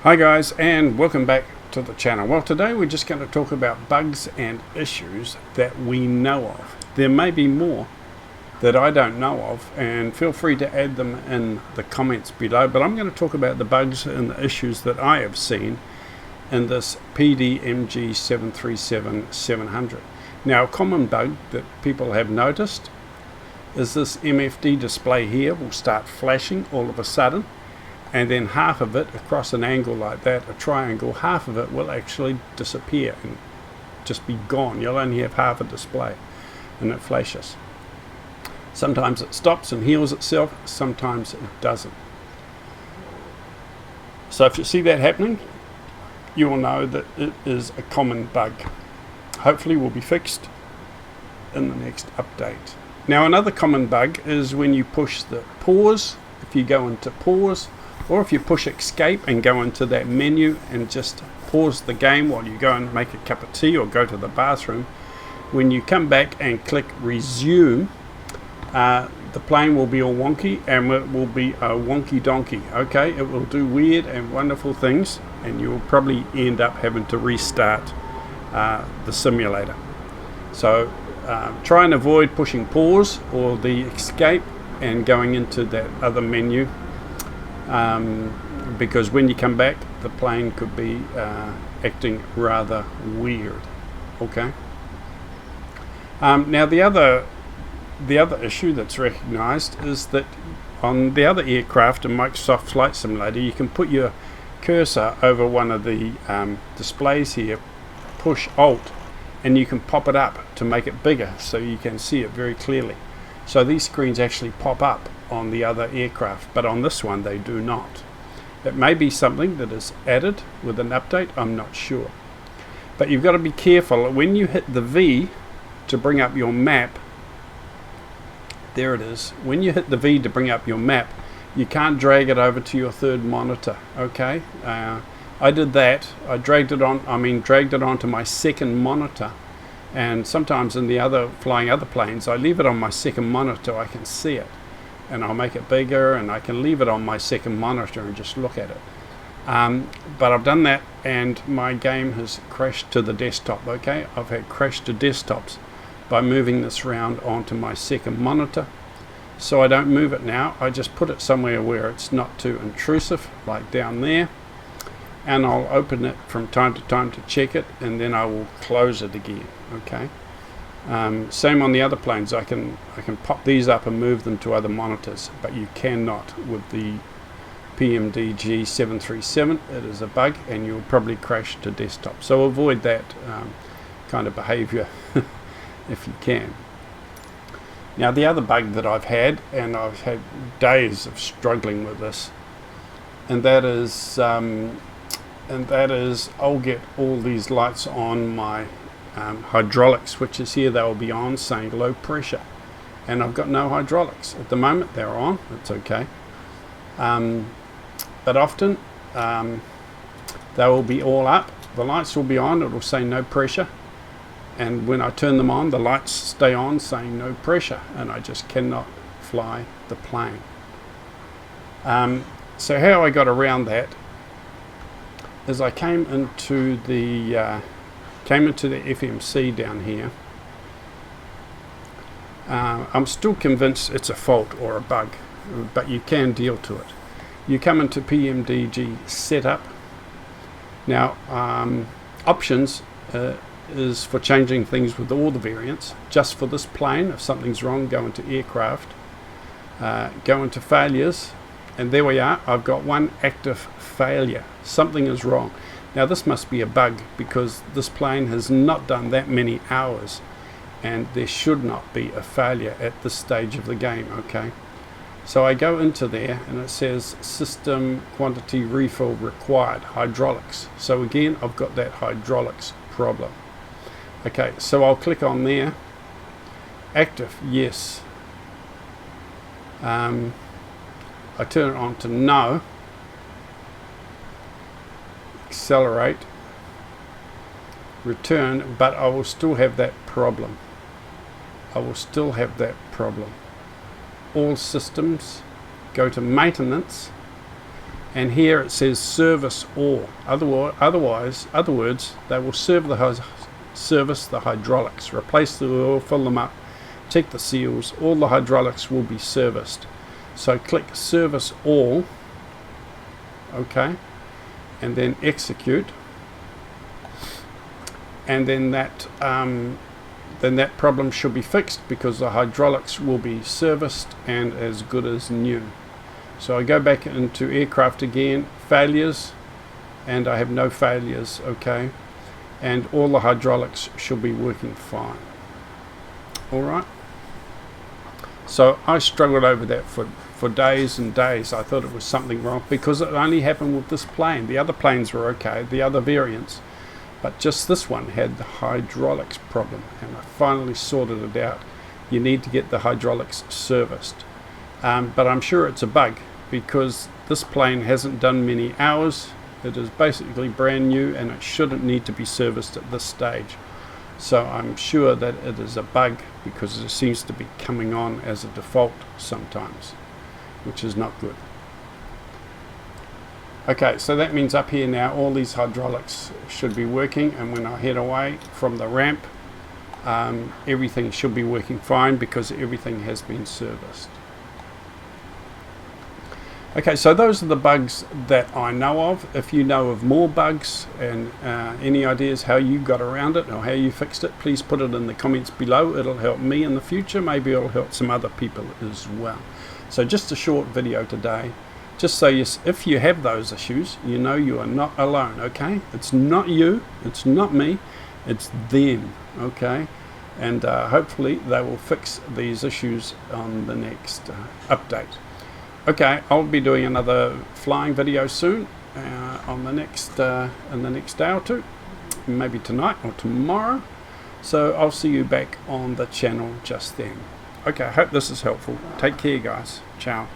Hi guys, and welcome back to the channel. Well, today we're just going to talk about bugs and issues that we know of. There may be more that I don't know of, and feel free to add them in the comments below, but I'm going to talk about the bugs and the issues that I have seen in this PMDG 737-700. Now, a common bug that people have noticed is this MFD display here will start flashing all of a sudden, and then half of it across an angle like that, a triangle, half of it will actually disappear and just be gone. You'll only have half a display and it flashes. Sometimes it stops and heals itself, sometimes it doesn't. So if you see that happening, you will know that it is a common bug. Hopefully will be fixed in the next update. Now, another common bug is when you push the pause. If you go into pause, or if you push escape and go into that menu and just pause the game while you go and make a cup of tea or go to the bathroom, when you come back and click resume, the plane will be all wonky and it will be a wonky donkey. Okay, it will do weird and wonderful things, and you will probably end up having to restart the simulator. So try and avoid pushing pause or the escape and going into that other menu, because when you come back the plane could be acting rather weird. Okay. Now the other issue that's recognized is that on the other aircraft in Microsoft Flight Simulator, you can put your cursor over one of the displays here, push Alt, and you can pop it up to make it bigger so you can see it very clearly. So these screens actually pop up on the other aircraft, but on this one they do not. It may be something that is added with an update, I'm not sure. But you've got to be careful when you hit the V to bring up your map. There it is. When you hit the V to bring up your map, you can't drag it over to your third monitor. Okay, I did that. I dragged it onto my second monitor. And sometimes in the flying other planes, I leave it on my second monitor. I can see it, and I'll make it bigger, and I can leave it on my second monitor and just look at it. But I've done that, and my game has crashed to the desktop. Okay, I've had crash to desktops by moving this around onto my second monitor. So I don't move it now. I just put it somewhere where it's not too intrusive, like down there. And I'll open it from time to time to check it, and then I will close it again. Okay. Same on the other planes. I can pop these up and move them to other monitors, but you cannot with the PMDG 737. It is a bug, and you'll probably crash to desktop. So avoid that kind of behavior if you can. Now, the other bug that I've had, and I've had days of struggling with this, and that is I'll get all these lights on my hydraulic switches here. They will be on saying low pressure, and I've got no hydraulics at the moment. They're on. It's okay, but often they will be all up. The lights will be on. It will say no pressure, and when I turn them on, the lights stay on saying no pressure, and I just cannot fly the plane. So how I got around that is I came into the FMC down here. I'm still convinced it's a fault or a bug, but you can deal to it. You come into PMDG setup. Now, options is for changing things with all the variants. Just for this plane, if something's wrong, go into aircraft, go into failures, and there we are. I've got one active failure. Something is wrong. Now, this must be a bug because this plane has not done that many hours, and there should not be a failure at this stage of the game. Okay, so I go into there and it says system quantity refill required, hydraulics. So again, I've got that hydraulics problem. Okay, so I'll click on there. Active, yes. I turn it on to no. Accelerate. Return, but I will still have that problem. All systems, go to maintenance, and here it says service all. Other words, they will service the hydraulics, replace the oil, fill them up, check the seals. All the hydraulics will be serviced. So click service all, okay, and then execute, and then that problem should be fixed because the hydraulics will be serviced and as good as new. So I go back into aircraft again, failures, and I have no failures, okay, and all the hydraulics should be working fine. Alright, so I struggled over that for days and days. I thought it was something wrong because it only happened with this plane. The other planes were okay, the other variants, but just this one had the hydraulics problem, and I finally sorted it out. You need to get the hydraulics serviced, but I'm sure it's a bug because this plane hasn't done many hours. It is basically brand new and it shouldn't need to be serviced at this stage. So I'm sure that it is a bug because it seems to be coming on as a default sometimes, which is not good. Okay, so that means up here now all these hydraulics should be working, and when I head away from the ramp, everything should be working fine because everything has been serviced. Okay, so those are the bugs that I know of. If you know of more bugs and any ideas how you got around it or how you fixed it, please put it in the comments below. It'll help me in the future. Maybe it'll help some other people as well. So just a short video today, just so if you have those issues, you know you are not alone, okay? It's not you, it's not me, it's them, okay? And hopefully they will fix these issues on the next update. Okay, I'll be doing another flying video soon on the next in the next day or two, maybe tonight or tomorrow. So I'll see you back on the channel just then. Okay, I hope this is helpful. Take care, guys. Ciao.